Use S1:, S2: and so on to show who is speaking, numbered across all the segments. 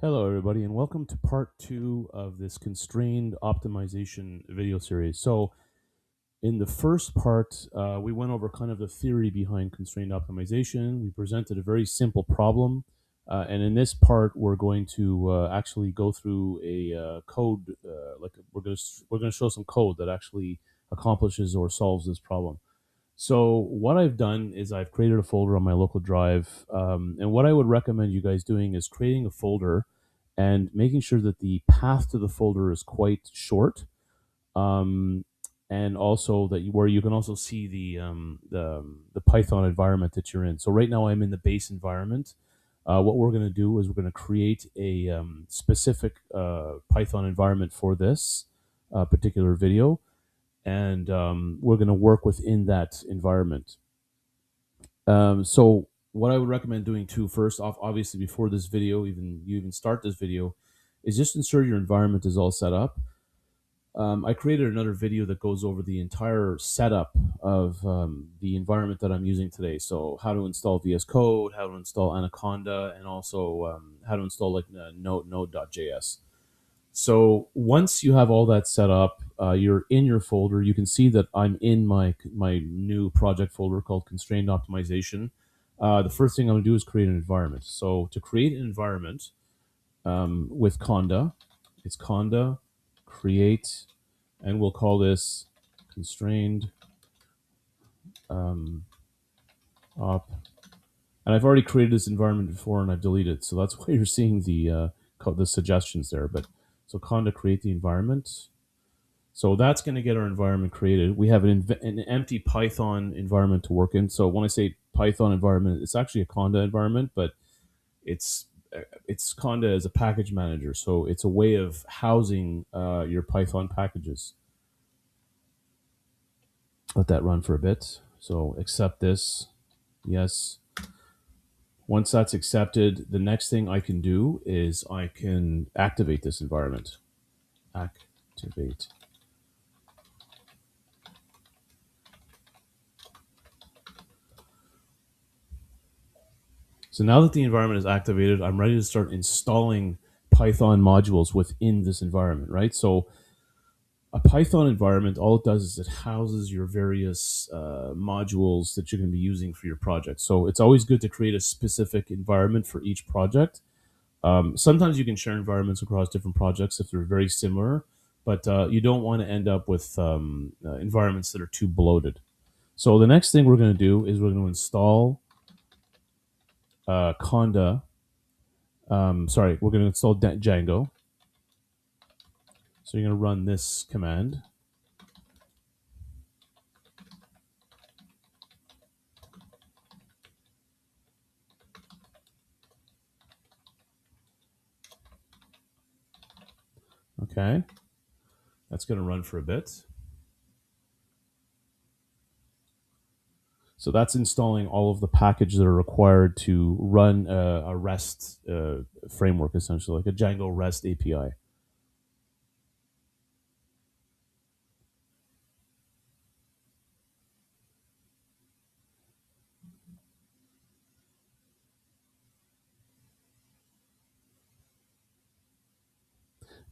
S1: Hello, everybody, and welcome to part 2 of this constrained optimization video series. So, in the first part, we went over kind of the theory behind constrained optimization. We presented a very simple problem, and in this part, we're going to actually go through a code. We're going to show some code that actually accomplishes or solves this problem. So what I've done is I've created a folder on my local drive, and what I would recommend you guys doing is creating a folder and making sure that the path to the folder is quite short, um, and also that where you can also see the Python environment that you're in. So right now I'm in the base environment. What we're going to do is we're going to create a specific Python environment for this particular video, and we're going to work within that environment. So what I would recommend doing too, first off, obviously before this video, even start this video, is just ensure your environment is all set up. I created another video that goes over the entire setup of the environment that I'm using today. So how to install VS Code, how to install Anaconda, and also how to install like Node.js. So once you have all that set up, you're in your folder. You can see that I'm in my new project folder called Constrained Optimization. The first thing I'm going to do is create an environment. So to create an environment with Conda, it's Conda create, and we'll call this Constrained Op. And I've already created this environment before, and I've deleted it. So that's why you're seeing the suggestions there. But so Conda create the environment. So that's going to get our environment created. We have an empty Python environment to work in. So when I say Python environment, it's actually a Conda environment, but it's Conda as a package manager. So it's a way of housing your Python packages. Let that run for a bit. So accept this. Yes. Once that's accepted, the next thing I can do is I can activate this environment. Activate. So now that the environment is activated, I'm ready to start installing Python modules within this environment, right? So a Python environment, all it does is it houses your various modules that you're going to be using for your project. So it's always good to create a specific environment for each project. Sometimes you can share environments across different projects if they're very similar, but you don't want to end up with environments that are too bloated. So the next thing we're going to do is we're going to install Conda. We're going to install Django. So you're going to run this command. Okay. That's going to run for a bit. So that's installing all of the packages that are required to run a REST framework, essentially, like a Django REST API.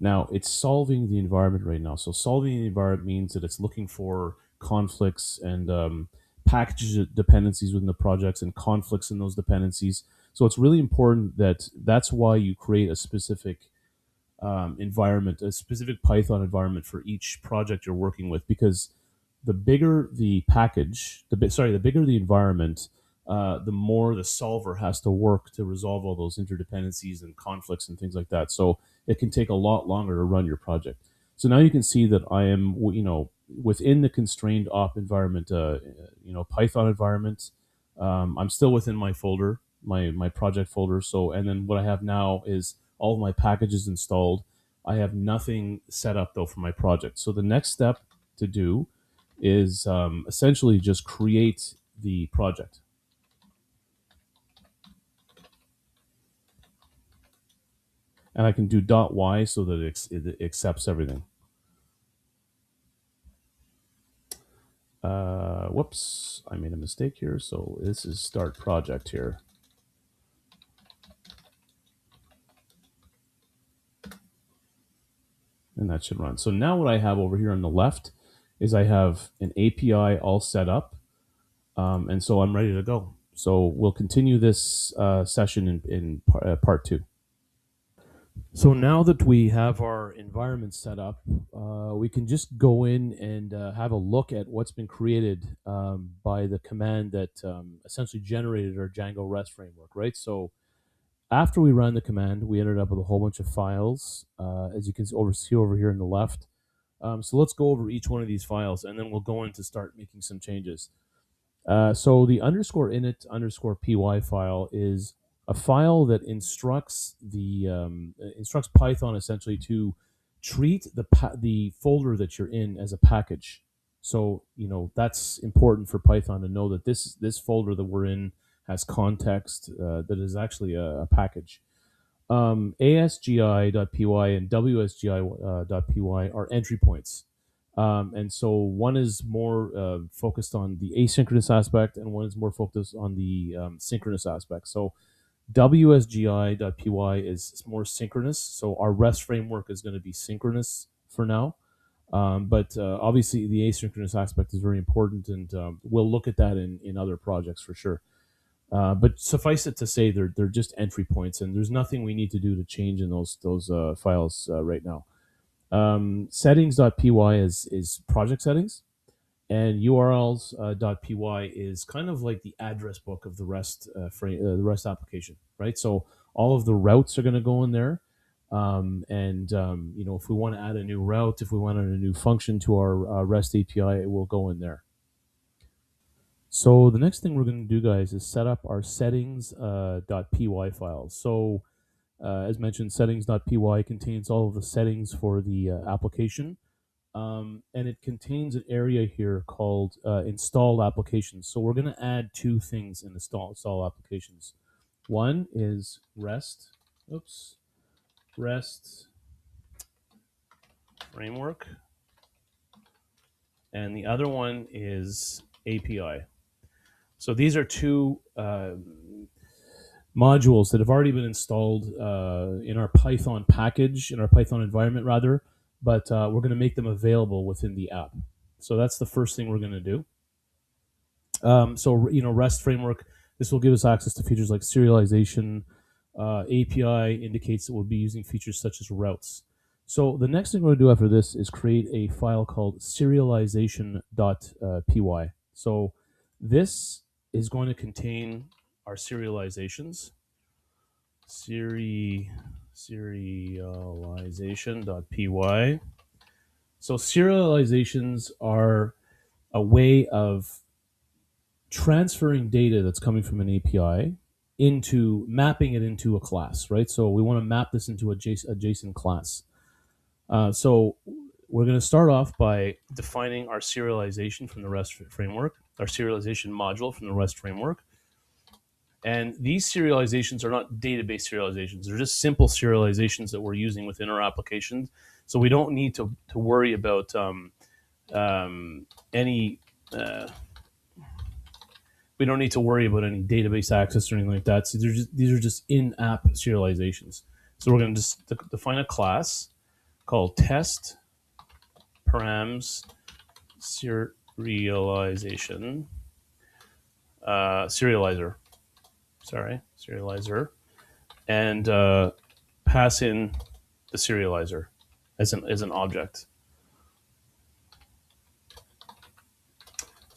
S1: Now, it's solving the environment right now. So solving the environment means that it's looking for conflicts and package dependencies within the projects and conflicts in those dependencies. So it's really important that's why you create a specific environment, a specific Python environment for each project you're working with, because the bigger the package, the bigger the environment, the more the solver has to work to resolve all those interdependencies and conflicts and things like that. So it can take a lot longer to run your project. So now you can see that I am, within the constrained op environment, Python environment. I'm still within my folder, my project folder. So, and then what I have now is all of my packages installed. I have nothing set up though for my project. So the next step to do is essentially just create the project. And I can do .y so that it accepts everything. Whoops, I made a mistake here. So this is start project here. and that should run. So now what I have over here on the left is I have an API all set up, and so I'm ready to go. So we'll continue this session in part two. So now that we have our environment set up, we can just go in and have a look at what's been created by the command that essentially generated our Django REST framework, right? So after we ran the command, we ended up with a whole bunch of files, as you can see over here on the left. So let's go over each one of these files, and then we'll go in to start making some changes. So the underscore init underscore py file is a file that instructs instructs Python essentially to treat the folder that you're in as a package. So that's important for Python to know that this folder that we're in has context that is actually a package. ASGI.py and WSGI.py are entry points. And so one is more focused on the asynchronous aspect, and one is more focused on the synchronous aspect. So WSGI.py is more synchronous. So our REST framework is going to be synchronous for now. But obviously, the asynchronous aspect is very important, and we'll look at that in other projects for sure. But suffice it to say, they're just entry points, and there's nothing we need to do to change in those files right now. Settings.py is project settings, and urls.py is kind of like the address book of the REST the REST application, right? So all of the routes are going to go in there, and if we want to add a new route, if we want to add a new function to our REST API, it will go in there. So the next thing we're going to do, guys, is set up our settings.py files. So as mentioned, settings.py contains all of the settings for the application. And it contains an area here called installed applications. So we're going to add two things in install applications. One is REST framework, and the other one is API. So these are two modules that have already been installed in our Python package, in our Python environment rather, but we're going to make them available within the app. So that's the first thing we're going to do. So REST framework, this will give us access to features like serialization. API indicates that we'll be using features such as routes. So the next thing we're going to do after this is create a file called serialization.py. So this is going to contain our serializations. Serialization.py. So serializations are a way of transferring data that's coming from an API into mapping it into a class, right? So we want to map this into a JSON class. So we're going to start off by defining our serialization from the REST framework, our serialization module from the REST framework. And these serializations are not database serializations. They're just simple serializations that we're using within our applications. So we don't need to worry about any we don't need to worry about any database access or anything like that. So these are just in-app serializations. So we're going to just define a class called test params serialization serializer, and pass in the serializer as an object.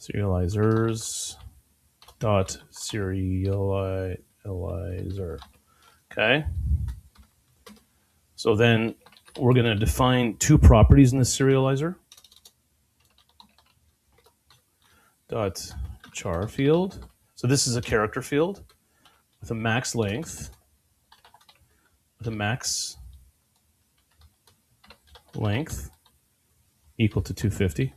S1: Serializers dot serializer. Okay. So then we're going to define two properties in the serializer. Dot char field. So this is a character field with a max length, equal to 250.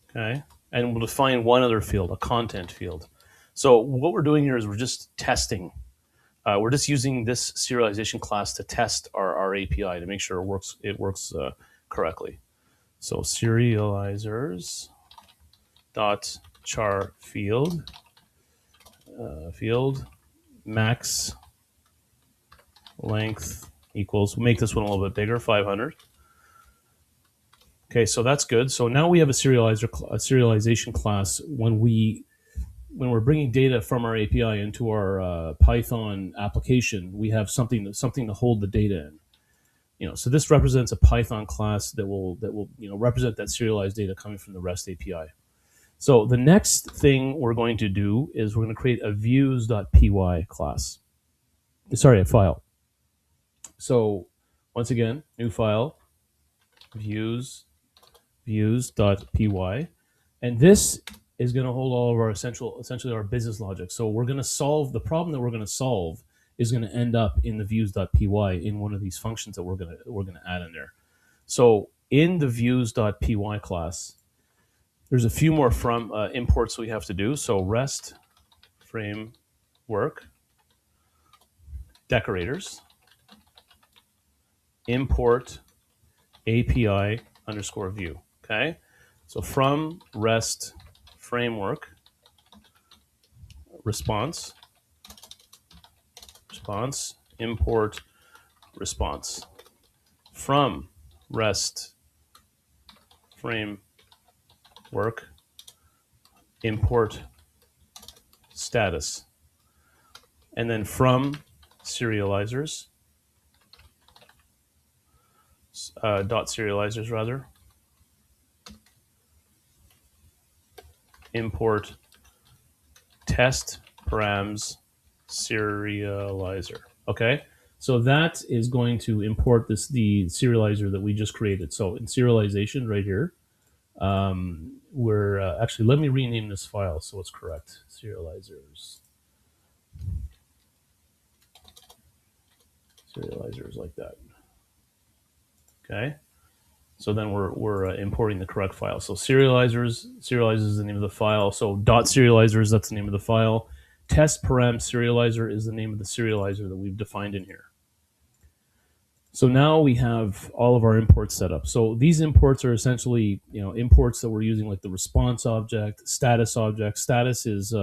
S1: Okay. And we'll define one other field, a content field. So what we're doing here is we're just testing. We're just using this serialization class to test our API to make sure it works correctly. So serializers dot char field max length equals, we'll make this one a little bit bigger, 500. Okay, so that's good. So now we have a serialization class when we're bringing data from our API into our Python application. We have something to hold the data in. So this represents a Python class that will represent that serialized data coming from the REST API. So the next thing we're going to do is we're going to create a views.py class. Sorry, a file. So once again, new file, views.py, and this is going to hold all of our essentially our business logic. So we're going to solve the problem that we're going to solve is going to end up in the views.py in one of these functions that we're going to add in there. So in the views.py class, there's a few more from imports we have to do. So REST framework decorators import API underscore view. Okay, so from REST framework response import response from REST framework import status, and then from serializers dot serializers rather import test params serializer. Okay, so that is going to import the serializer that we just created. So in serialization right here, we're actually, let me rename this file so it's correct. Serializers like that. Okay, so then we're importing the correct file. So serializers is the name of the file. So dot serializers, that's the name of the file. Test param serializer is the name of the serializer that we've defined in here. So now we have all of our imports set up. So these imports are essentially imports that we're using, like the response object, status object. Status is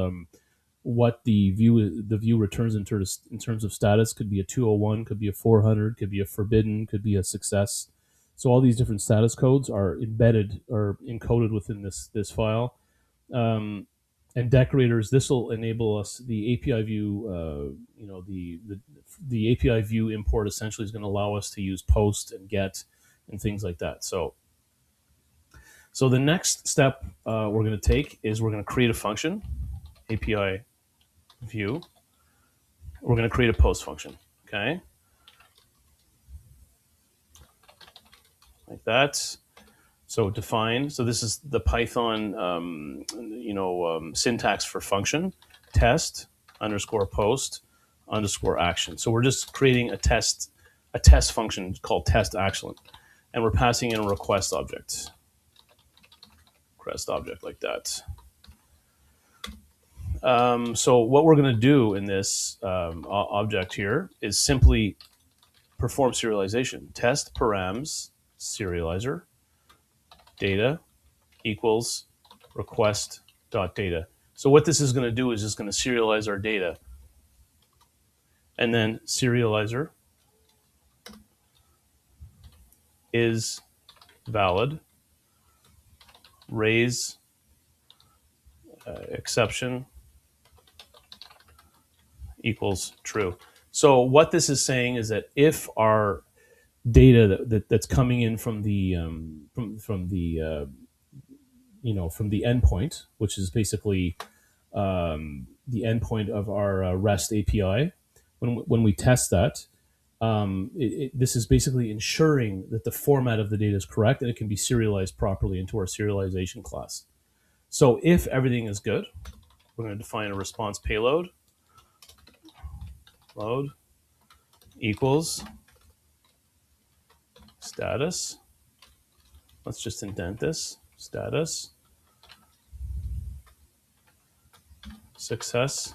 S1: what the view returns in terms of status. Could be a 201, could be a 400, could be a forbidden, could be a success. So all these different status codes are embedded or encoded within this file. And decorators, this will enable us the API view. The API view import essentially is going to allow us to use post and get and things like that. So the next step we're going to take is we're going to create a function, API view. We're going to create a post function. Okay, like that. So define. So this is the Python, syntax for function. Test underscore post underscore action. So we're just creating a test function called test action, and we're passing in a request object. Like that. So what we're going to do in this object here is simply perform serialization. Test params serializer data equals request dot data. So what this is going to do is just going to serialize our data, and then serializer is valid, raise exception equals true. So what this is saying is that if our data that's coming in from the endpoint, which is basically the endpoint of our REST API, when we test that, this is basically ensuring that the format of the data is correct and it can be serialized properly into our serialization class. So if everything is good, we're going to define a response payload. Load equals status. Let's just indent this. Status success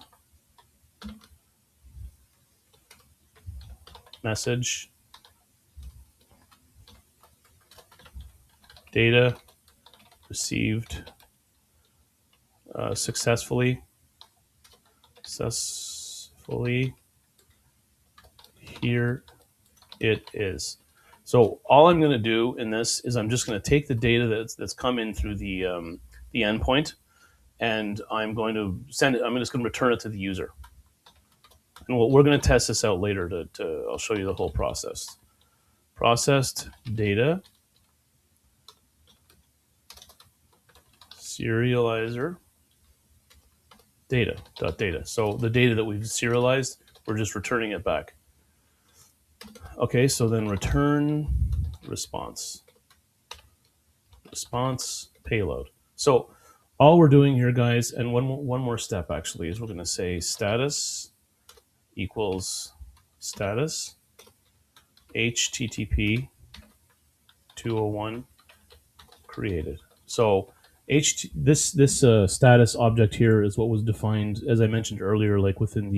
S1: message data received successfully. Here it is. So all I'm going to do in this is I'm just going to take the data that's come in through the endpoint, and I'm going to send it. I'm just going to return it to the user, and we're going to test this out later. I'll show you the whole process. Processed data, serializer, data. So the data that we've serialized, we're just returning it back. Okay, so then return response payload. So all we're doing here, guys, and one more step actually, is we're going to say status equals status HTTP 201 created. So this status object here is what was defined, as I mentioned earlier, like within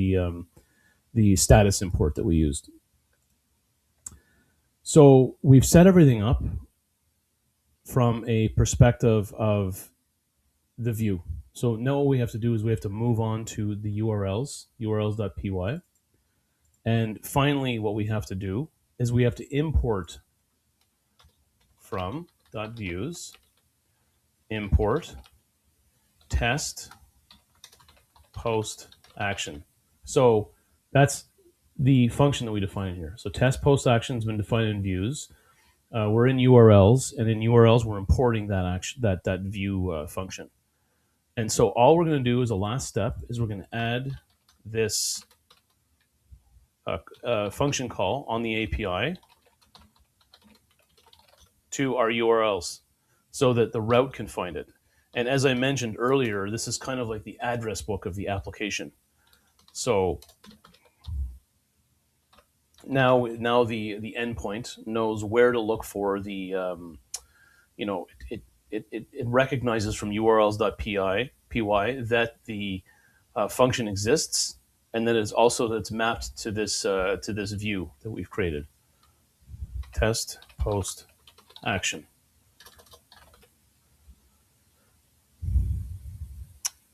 S1: the status import that we used. So we've set everything up from a perspective of the view. So now what we have to do is we have to move on to the urls.py. And finally, what we have to do is we have to import from .views, import test post action. So that's the function that we define here. So test post action has been defined in views. We're in URLs, and in URLs we're importing that action, that view function. And so all we're going to do as a last step is we're going to add this function call on the API to our URLs so that the route can find it. And as I mentioned earlier, this is kind of like the address book of the application. So now the endpoint knows where to look for the, it recognizes from urls.py that the function exists, and then it's mapped to this view that we've created. Test post action.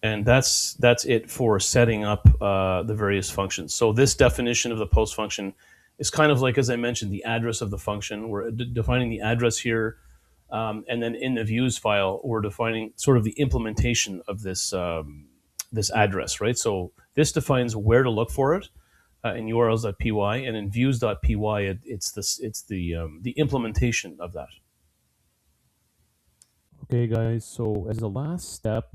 S1: And that's it for setting up the various functions. So this definition of the post function is kind of like, as I mentioned, the address of the function. We're defining the address here, and then in the views file, we're defining sort of the implementation of this this address, right? So this defines where to look for it in urls.py, and in views.py, it's the implementation of that. Okay, guys. So as a last step,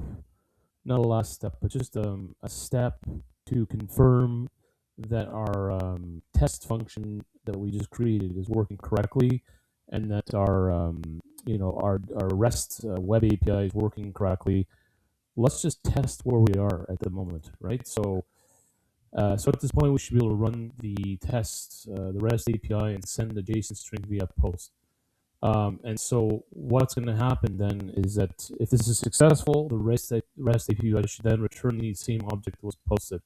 S1: not a last step, but just a step to confirm that our test function that we just created is working correctly, and that our REST web API is working correctly. Let's just test where we are at the moment, right? So at this point, we should be able to run the tests, the REST API, and send the JSON string via post. And so what's going to happen then is that if this is successful, the REST API should then return the same object that was posted.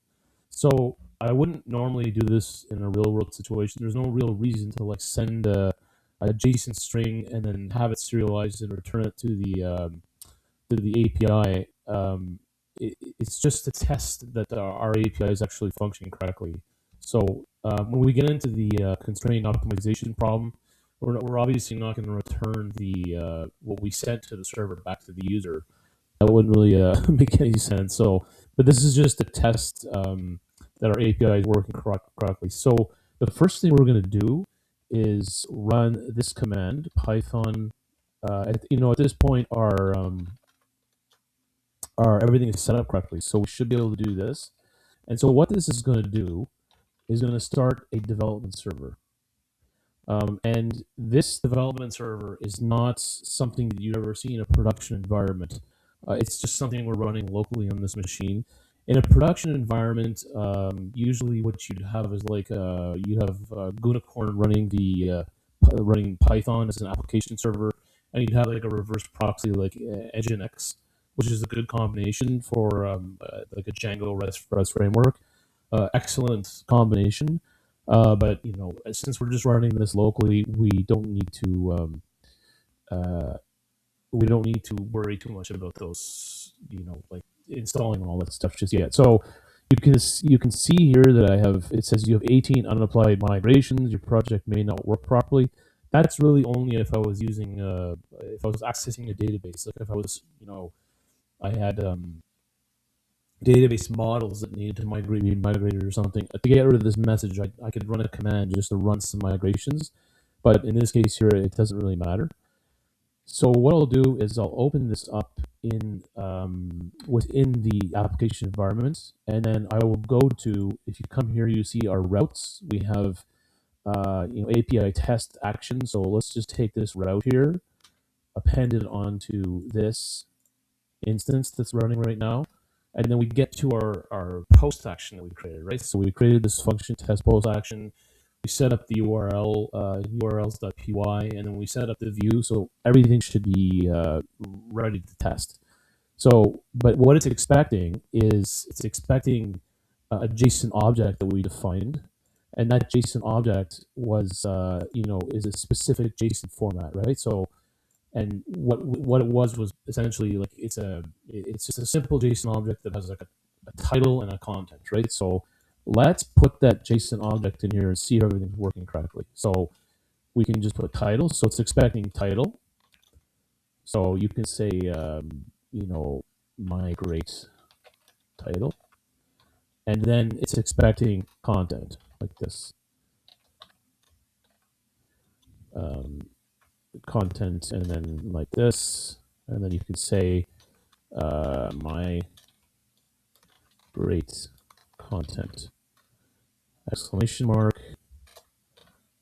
S1: So I wouldn't normally do this in a real world situation. There's no real reason to like send a JSON string and then have it serialized and return it to the API. It's just to test that our API is actually functioning correctly. So when we get into the constraint optimization problem, we're obviously not going to return the what we sent to the server back to the user. That wouldn't really make any sense. So, but this is just a test that our API is working correctly. So the first thing we're going to do is run this command, Python. At this point, our everything is set up correctly. So we should be able to do this. And so what this is going to do is going to start a development server. And this development server is not something that you ever see in a production environment. It's just something we're running locally on this machine. In a production environment, usually what you'd have is like you have Gunicorn running Python as an application server, and you'd have like a reverse proxy like Nginx, which is a good combination for like a Django REST framework. Excellent combination. But since we're just running this locally, we don't need to worry too much about those, like installing all that stuff just yet. So you can see here that it says you have 18 unapplied migrations. Your project may not work properly. that's really only if I was using, if I was accessing a database, like if I was, I had database models that needed to be migrated or something. To get rid of this message, I could run a command just to run some migrations. But in this case here, it doesn't really matter. So what I'll do is I'll open this up in within the application environment, and then I will go to, if you come here, you see our routes. We have API test action. So let's just take this route here, append it onto this instance that's running right now. And then we get to our post action that we created, right? So we created this function test post action. We set up the URL, urls.py, and then we set up the view. So everything should be ready to test. So, but what it's expecting is it's expecting a JSON object that we defined, and that JSON object was, is a specific JSON format, right? So, and what it was essentially like it's just a simple JSON object that has like a title and a content, right? So let's put that JSON object in here and see if everything's working correctly. So we can just put title. So it's expecting title. So you can say, migrate title, and then it's expecting content like this. Content, and then like this, and then you can say my great content, exclamation mark,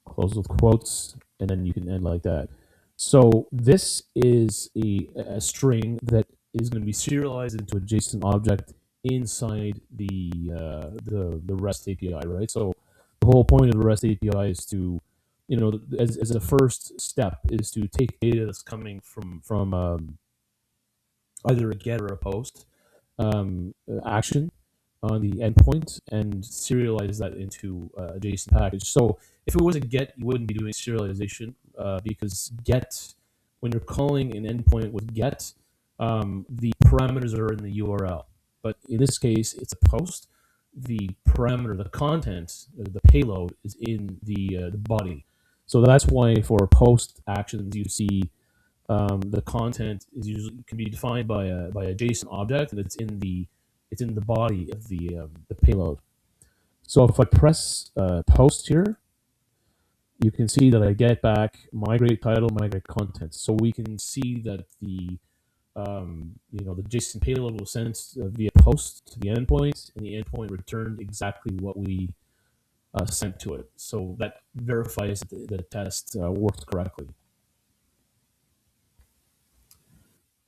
S1: close with quotes, and then you can end like that. So this is a string that is going to be serialized into a JSON object inside the REST API, right? So the whole point of the REST API is to, as a first step, is to take data that's coming from either a get or a post action on the endpoint and serialize that into a JSON package. So if it was a get, you wouldn't be doing serialization because get, when you're calling an endpoint with get, the parameters are in the URL. But in this case, it's a post. The parameter, the content, the payload is in the body. So that's why for post actions, you see the content is usually can be defined by a JSON object, and it's in the body of the payload. So if I press post here, you can see that I get back migrate title, migrate content. So we can see that the JSON payload was sent via post to the endpoint, and the endpoint returned exactly what we sent to it. So that verifies that the test worked correctly.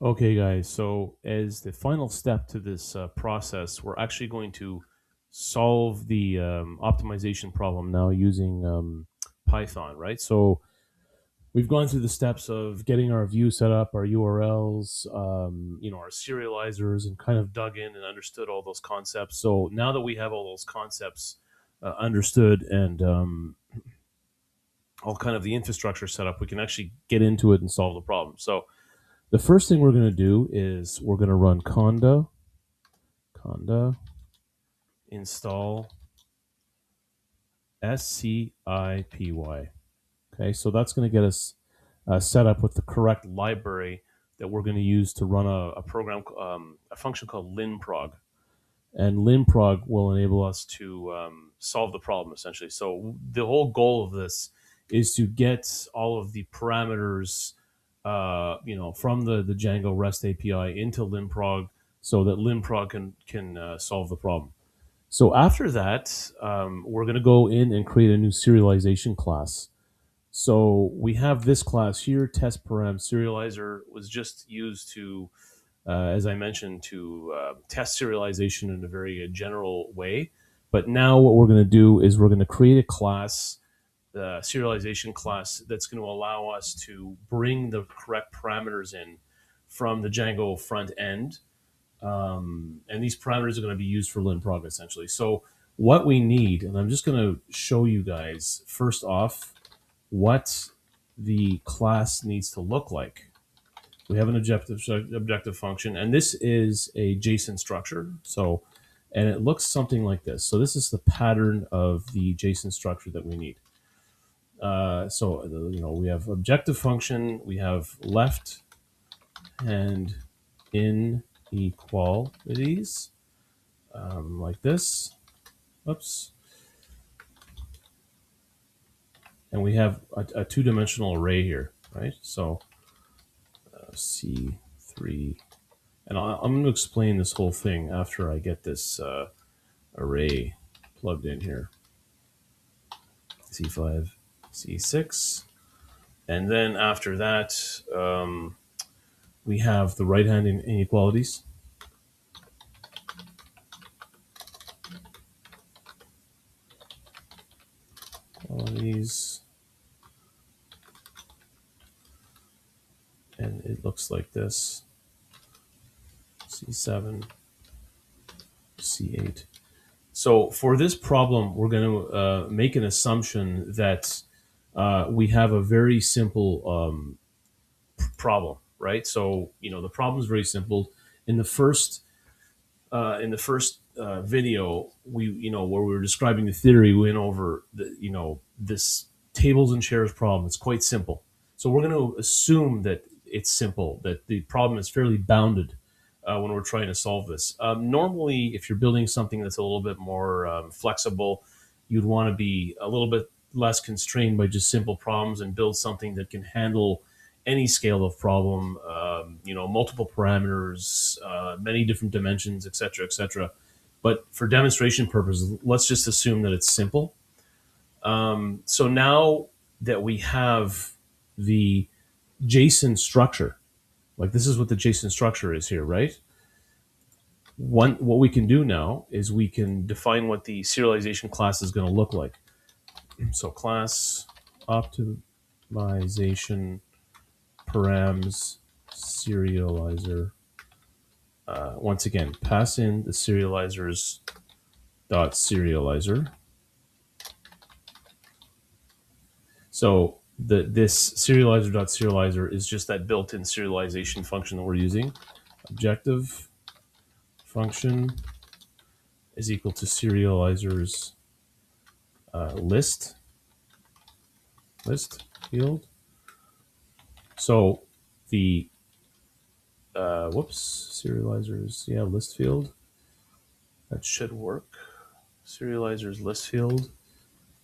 S1: Okay, guys, so as the final step to this process, we're actually going to solve the optimization problem now using Python, right? So we've gone through the steps of getting our view set up, our URLs, our serializers, and kind of dug in and understood all those concepts. So now that we have all those concepts understood and all kind of the infrastructure set up, we can actually get into it and solve the problem. So the first thing we're going to do is we're going to run conda install scipy. Okay, so that's going to get us set up with the correct library that we're going to use to run a program, a function called linprog. And linprog will enable us to solve the problem, essentially. So the whole goal of this is to get all of the parameters from the Django REST API into linprog so that linprog can solve the problem. So after that, we're going to go in and create a new serialization class. So we have this class here, test param serializer was just used to, as I mentioned, to test serialization in a very general way. But now what we're going to do is we're going to create a class, the serialization class, that's going to allow us to bring the correct parameters in from the Django front end. And these parameters are going to be used for linprog, essentially. So what we need, and I'm just going to show you guys first off what the class needs to look like. We have an objective function, and this is a JSON structure. So, and it looks something like this. So this is the pattern of the JSON structure that we need. So we have objective function, we have left hand inequalities, like this. Oops. And we have a two-dimensional array here, right? So C3. And I'm going to explain this whole thing after I get this array plugged in here. C5, C6. And then after that, we have the right-hand inequalities. Qualities. And it looks like this. C7, C8. So for this problem, we're going to make an assumption that we have a very simple problem, right? So the problem is very simple. In the first video, where we were describing the theory, we went over this tables and shares problem. It's quite simple. So we're going to assume that it's simple, that the problem is fairly bounded when we're trying to solve this. Normally, if you're building something that's a little bit more flexible, you'd want to be a little bit less constrained by just simple problems and build something that can handle any scale of problem, multiple parameters, many different dimensions, et cetera, et cetera. But for demonstration purposes, let's just assume that it's simple. So now that we have the JSON structure, like this is what the JSON structure is here, right? What we can do now is we can define what the serialization class is going to look like. So class optimization params serializer. Once again, pass in the serializers dot serializer. So this serializer dot serializer is just that built-in serialization function that we're using. Objective function is equal to serializers list field. So the serializers, list field. That should work. Serializers list field.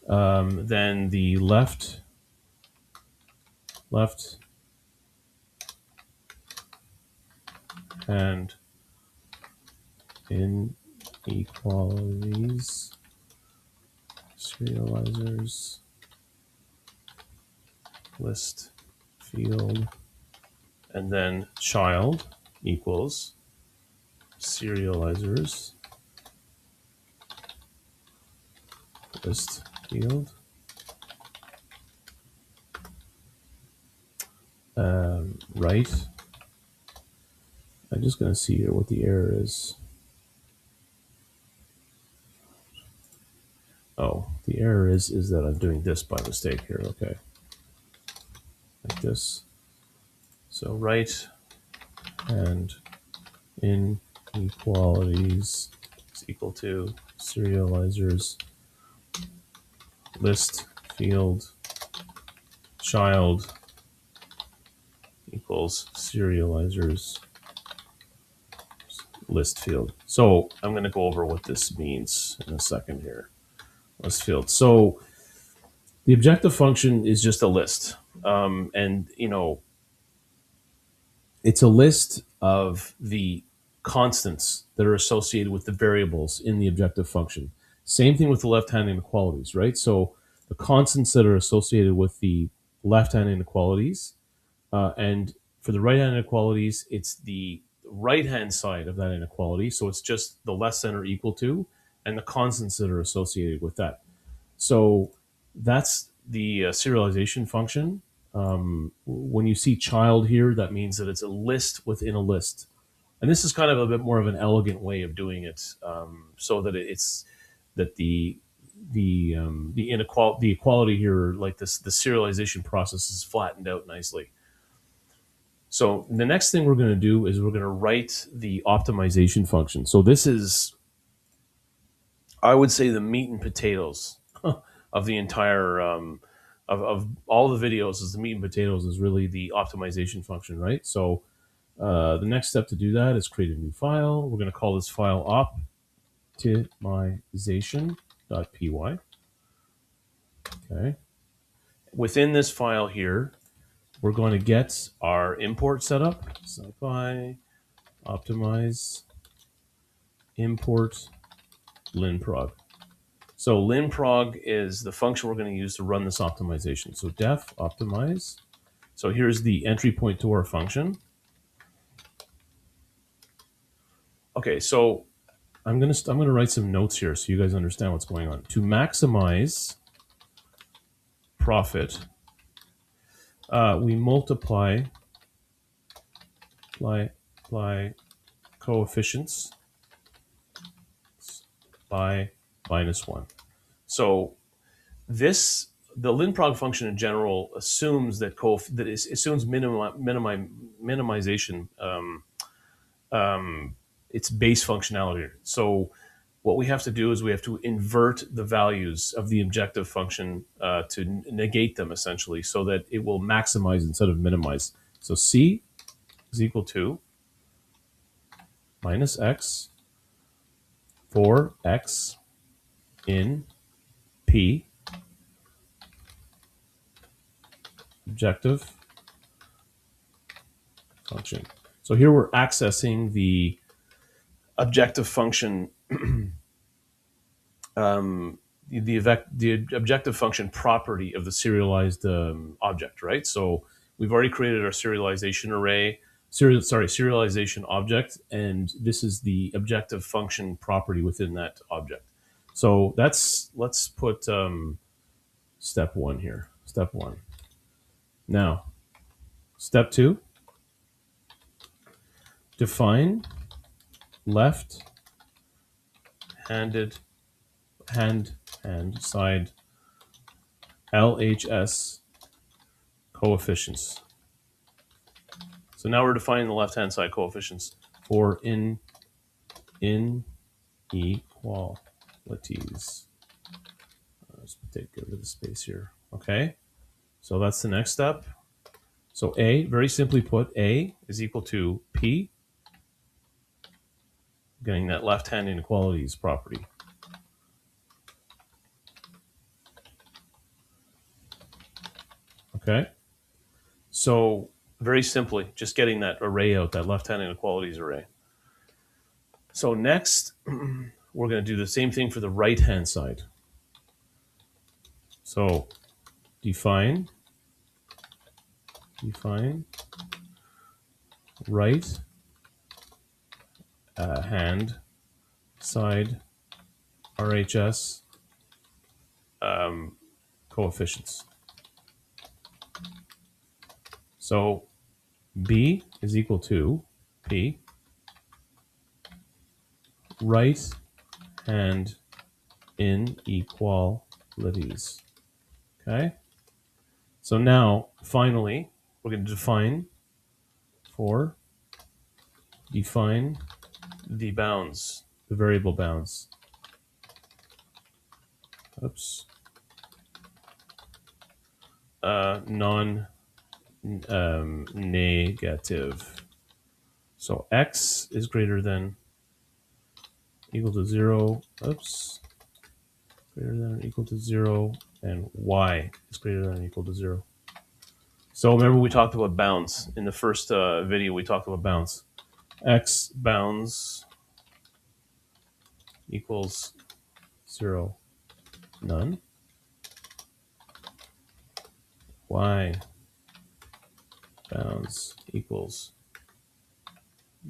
S1: Then the left and inequalities serializers list field, and then child equals serializers list field. Right. I'm just going to see here what the error is. Oh, the error is that I'm doing this by mistake here. Okay. Like this. So right and inequalities is equal to serializers list field child equals serializers list field. So I'm going to go over what this means in a second here. List field. So the objective function is just a list. And it's a list of the constants that are associated with the variables in the objective function. Same thing with the left-hand inequalities, right? So the constants that are associated with the left-hand inequalities, and for the right-hand inequalities, it's the right-hand side of that inequality. So it's just the less than or equal to, and the constants that are associated with that. So that's the serialization function. When you see child here, that means that it's a list within a list. And this is kind of a bit more of an elegant way of doing it, so that it's that the equality here, like this, the serialization process is flattened out nicely. So the next thing we're going to do is we're going to write the optimization function. So this is, I would say, the meat and potatoes of the entire of all the videos is the meat and potatoes is really the optimization function, right? So the next step to do that is create a new file. We're going to call this file optimization.py. Okay. Within this file here, we're going to get our import set up. SciPy optimize import linprog. So linprog is the function we're going to use to run this optimization. So def optimize. So here's the entry point to our function. Okay, so I'm gonna write some notes here so you guys understand what's going on. To maximize profit, we multiply coefficients by -1. So the linprog function in general assumes that assumes minimization. Its base functionality. So what we have to do is we have to invert the values of the objective function to negate them essentially, so that it will maximize instead of minimize. So C is equal to minus X for X in P objective function. So here we're accessing the objective function, the objective function property of the serialized object, right? So we've already created our serialization array, serialization object, and this is the objective function property within that object. So let's put step 1 here. Step 1. Now, step 2, define left-handed hand side LHS coefficients. So now we're defining the left-hand side coefficients for inequalities. Let's get rid of the space here. Okay, so that's the next step. So A, very simply put, A is equal to P, getting that left-hand inequalities property. Okay, so very simply, just getting that array out, that left-hand inequalities array. So next, we're going to do the same thing for the right-hand side. So define right hand side RHS coefficients. So B is equal to P right hand inequalities. Okay. So now, finally, we're going to define the bounds, the variable bounds. Oops. Non-negative. So X is greater than equal to 0. Oops. Greater than or equal to 0, and Y is greater than or equal to 0. So remember we talked about bounds. In the first video, we talked about bounds. X bounds equals 0, none. Y bounds equals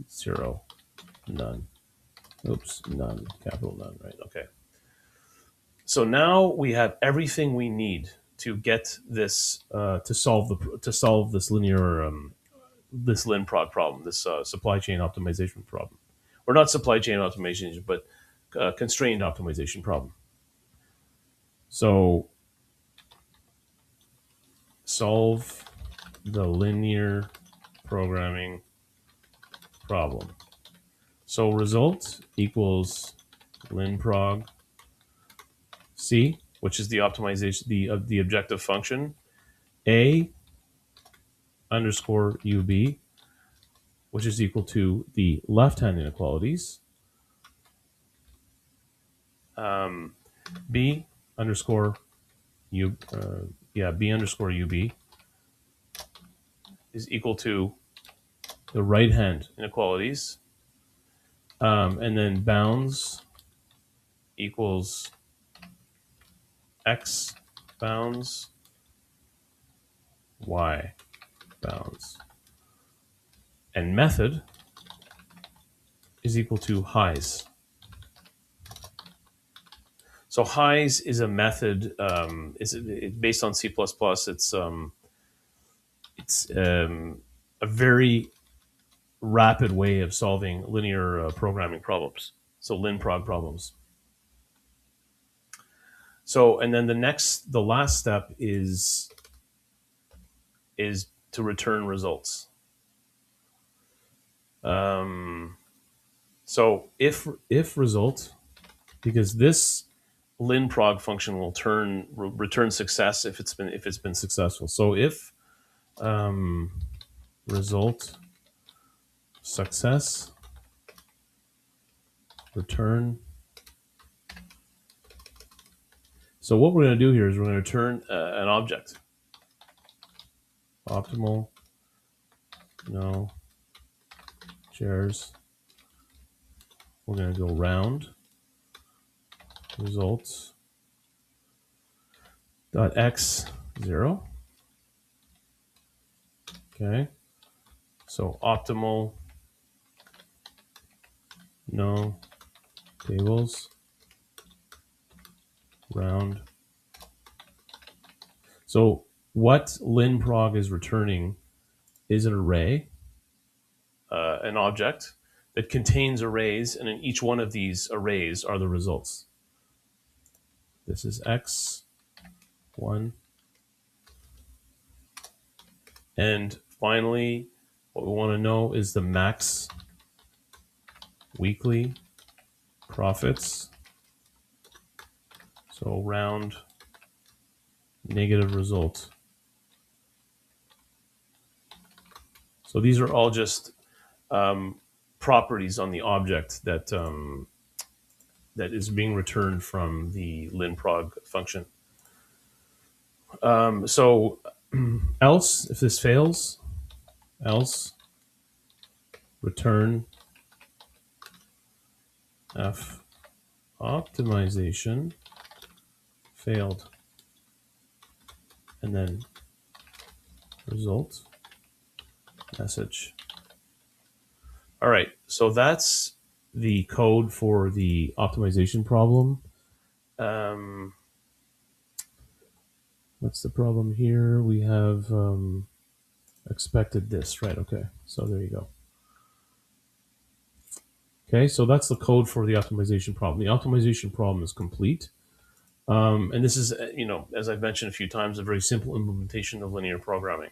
S1: 0, none. Oops, none, capital none, right? Okay. So now we have everything we need to get this to solve this linear this linprog problem, this supply chain optimization problem, or not supply chain optimization, but constrained optimization problem. So solve the linear programming problem. So result equals linprog C which is the optimization, the objective function, a underscore ub, which is equal to the left-hand inequalities, b underscore u, b underscore ub is equal to the right-hand inequalities, and then bounds equals x bounds, y bounds, and method is equal to highs. So highs is a method. It's based on C++. It's a very rapid way of solving linear programming problems. So linprog problems. So, and then the last step is to return results. So if result, because this linprog function will return success if it's been successful. So if result success, return. So what we're going to do here is we're going to return an object. Optimal, no, chairs. We're going to go round results dot x 0. Okay. So optimal, no tables, round. So what linprog is returning is an array, an object that contains arrays, and in each one of these arrays are the results. This is x1. And finally, what we want to know is the max weekly profits. So round negative result. So these are all just properties on the object that that is being returned from the linprog function. So else, if this fails, else return f optimization failed, and then result message. All right, so that's the code for the optimization problem. What's the problem here? We have expected this, right? Okay, so there you go. Okay, so that's the code for the optimization problem. The optimization problem is complete. And this is, as I've mentioned a few times, a very simple implementation of linear programming.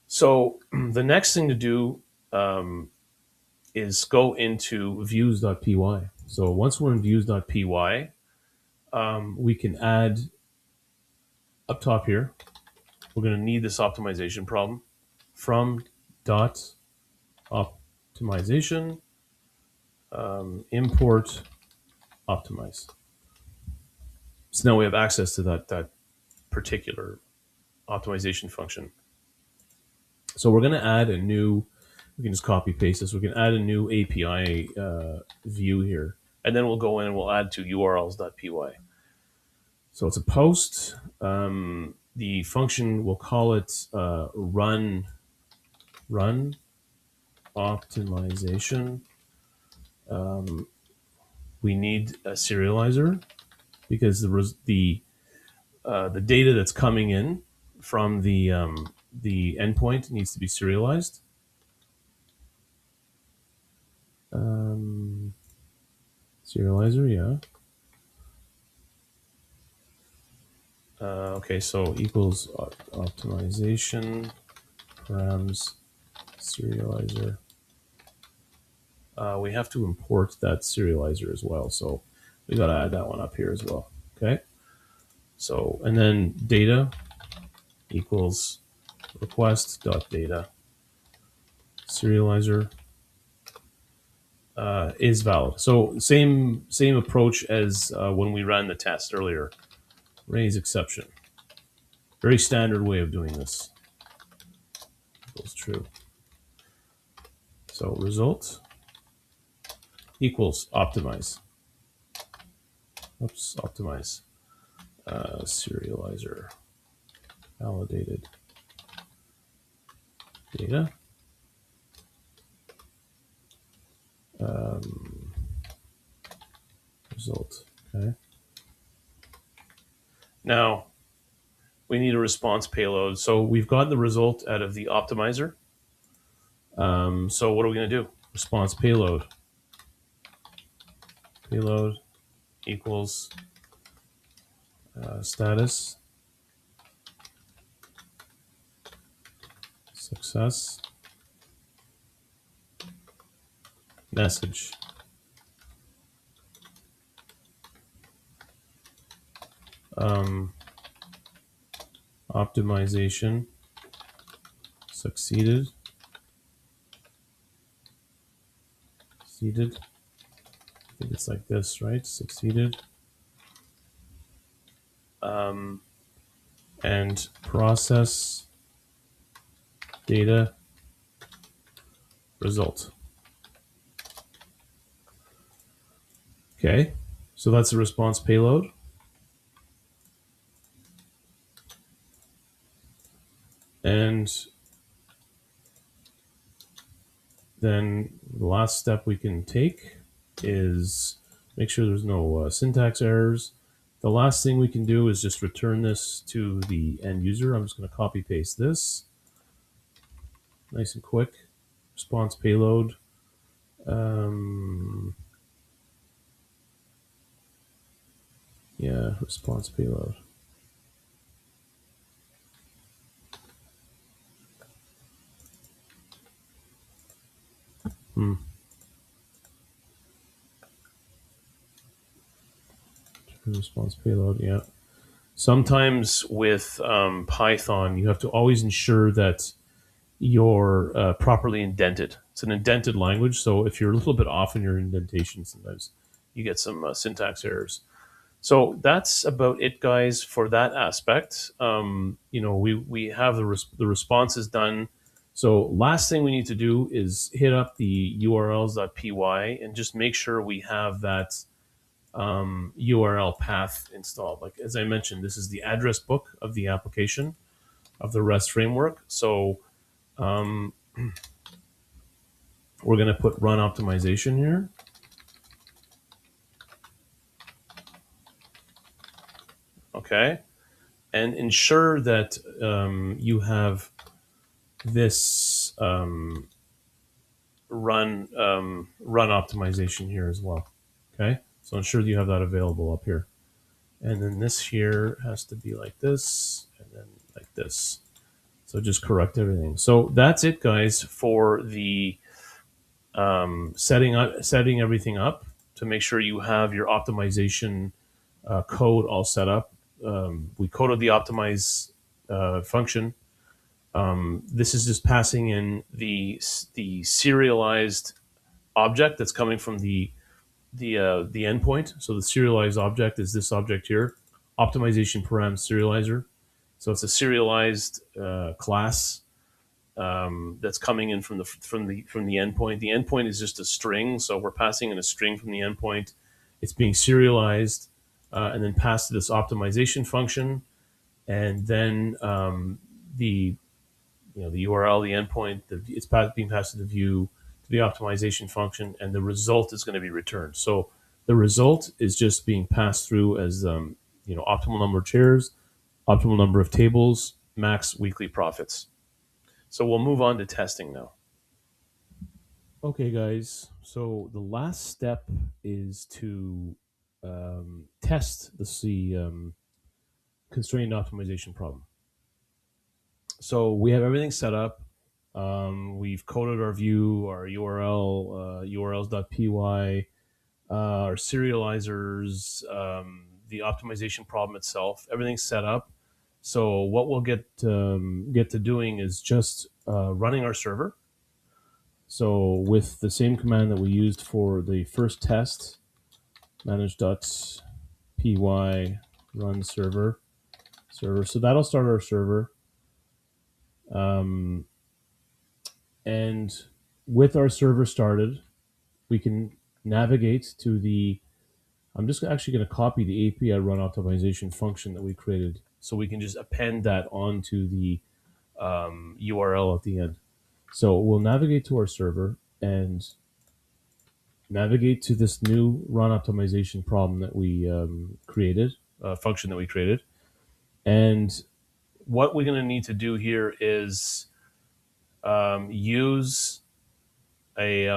S1: So the next thing to do is go into views.py. So once we're in views.py, we can add up top here. We're going to need this optimization problem from dot optimization import optimize. So now we have access to that particular optimization function. So we're going to add a new, we can just copy paste this. We can add a new API view here. And then we'll go in and we'll add to urls.py. So it's a post. The function, we'll call it run optimization. We need a serializer because the data that's coming in from the endpoint needs to be serialized. Serializer, yeah. Okay, so equals optimization params serializer. We have to import that serializer as well, so we got to add that one up here as well. Okay, So, and then data equals request.data serializer is valid. So same approach as when we ran the test earlier. Raise exception. Very standard way of doing this. Equals true. So result equals optimize. Oops, optimize. Serializer validated data. Result. Okay. Now we need a response payload. So we've got the result out of the optimizer. So what are we going to do? Response payload. Payload equals status success message. Optimization succeeded. Succeeded. I think it's like this, right? Succeeded. And process data result. Okay, so that's the response payload. And then the last step we can take is make sure there's no syntax errors. The last thing we can do is just return this to the end user. I'm just going to copy paste this. Nice and quick. Response payload. Yeah, response payload. Response payload, yeah. Sometimes with Python, you have to always ensure that you're properly indented. It's an indented language, so if you're a little bit off in your indentation, sometimes you get some syntax errors. So that's about it, guys, for that aspect. We have the responses done. So last thing we need to do is hit up the urls.py and just make sure we have that URL path installed. Like as I mentioned, this is the address book of the application of the REST framework. So we're going to put run optimization here. Okay, and ensure that you have this run optimization here as well. Okay, so ensure that you have that available up here. And then this here has to be like this, and then like this. So just correct everything. So that's it, guys, for the setting everything up to make sure you have your optimization code all set up. We coded the optimize function. This is just passing in the serialized object that's coming from the endpoint. So the serialized object is this object here, optimization param serializer. So it's a serialized class that's coming in from the endpoint. The endpoint is just a string, so we're passing in a string from the endpoint. It's being serialized and then passed to this optimization function, and then the the URL, the endpoint, it's being passed to the view, to the optimization function, and the result is going to be returned. So the result is just being passed through as optimal number of chairs, optimal number of tables, max weekly profits. So we'll move on to testing now. Okay, guys. So the last step is to test the constrained optimization problem. So we have everything set up. We've coded our view, our URL, urls.py, our serializers, the optimization problem itself. Everything's set up. So what we'll get to doing is just running our server. So with the same command that we used for the first test, manage.py run server. So that'll start our server. And with our server started, we can navigate to the, I'm just actually going to copy the API run optimization function that we created. So we can just append that onto the URL at the end. So we'll navigate to our server and navigate to this new run optimization problem that we created, function that we created. And what we're going to need to do here is use a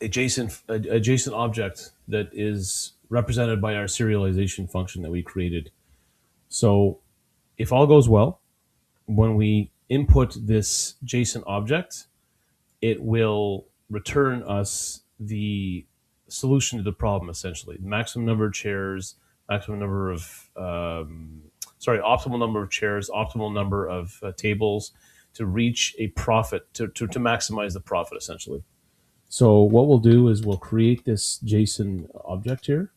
S1: JSON object that is represented by our serialization function that we created. So if all goes well, when we input this JSON object, it will return us the solution to the problem, essentially. Maximum number of chairs, maximum number of, optimal number of chairs, optimal number of tables to reach a profit, to maximize the profit, essentially. So what we'll do is we'll create this JSON object here,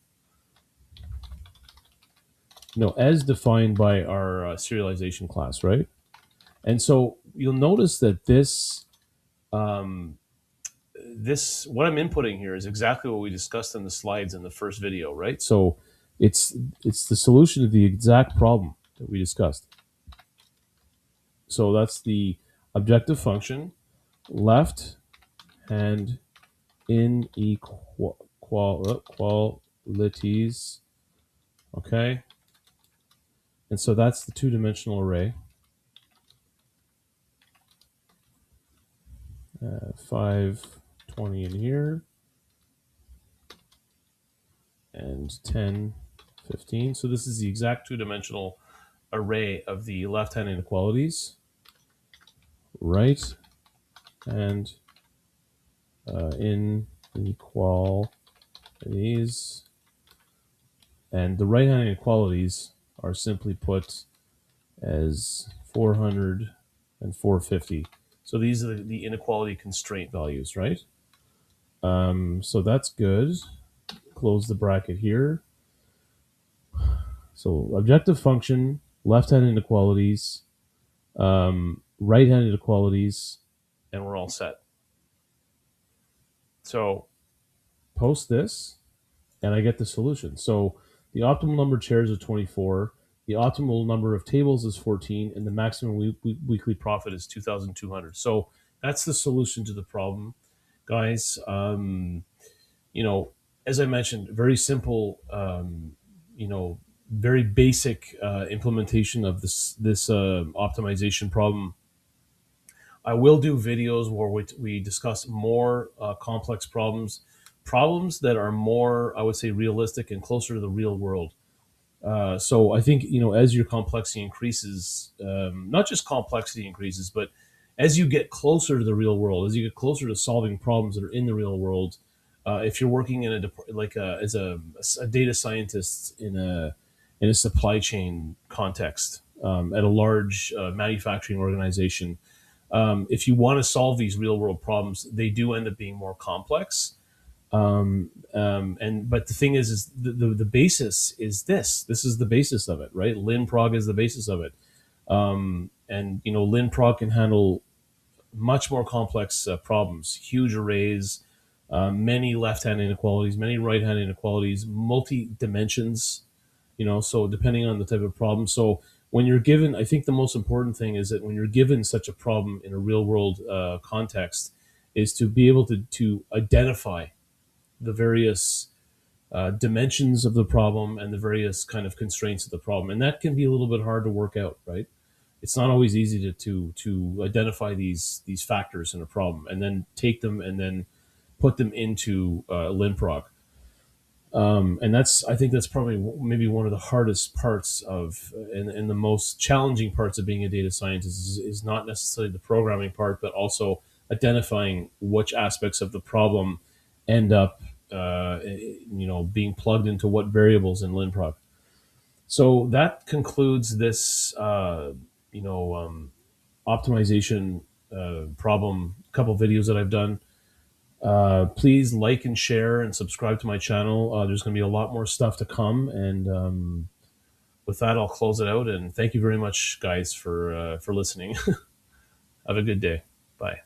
S1: as defined by our serialization class, right? And so you'll notice that this what I'm inputting here is exactly what we discussed in the slides in the first video, right? So it's the solution to the exact problem that we discussed. So that's the objective function, left hand inequalities, okay? And so that's the two-dimensional array. 520 in here, and 10, 15. So this is the exact two-dimensional array of the left-hand inequalities, right hand inequalities, and the right-hand inequalities are simply put as 400 and 450. So these are the inequality constraint values, right? So that's good. Close the bracket here. So objective function, left-hand inequalities, right-hand inequalities, and we're all set. So post this, and I get the solution. So the optimal number of chairs is 24, the optimal number of tables is 14, and the maximum weekly profit is 2,200. So that's the solution to the problem, guys. As I mentioned, very simple, very basic implementation of this optimization problem. I will do videos where we discuss more complex problems that are more, I would say, realistic and closer to the real world. So I think, as your complexity increases, not just complexity increases, but as you get closer to the real world, as you get closer to solving problems that are in the real world, if you're working in as a data scientist in a supply chain context at a large manufacturing organization, if you want to solve these real world problems, they do end up being more complex. But the thing is the basis is this. This is the basis of it, right? LinProg is the basis of it. LinProg can handle much more complex problems, huge arrays, many left-hand inequalities, many right-hand inequalities, multi-dimensions, so depending on the type of problem. So when you're given, I think the most important thing is that when you're given such a problem in a real-world context is to be able to identify the various dimensions of the problem and the various kind of constraints of the problem. And that can be a little bit hard to work out, right? It's not always easy to identify these factors in a problem and then take them and then put them into LinProg. And I think that's probably maybe one of the hardest parts of, and the most challenging parts of being a data scientist is not necessarily the programming part, but also identifying which aspects of the problem end up being plugged into what variables in linproc. So that concludes this optimization problem couple videos that I've done. Please like and share and subscribe to my channel. There's going to be a lot more stuff to come, and with that, I'll close it out. And thank you very much, guys, for listening. Have a good day. Bye.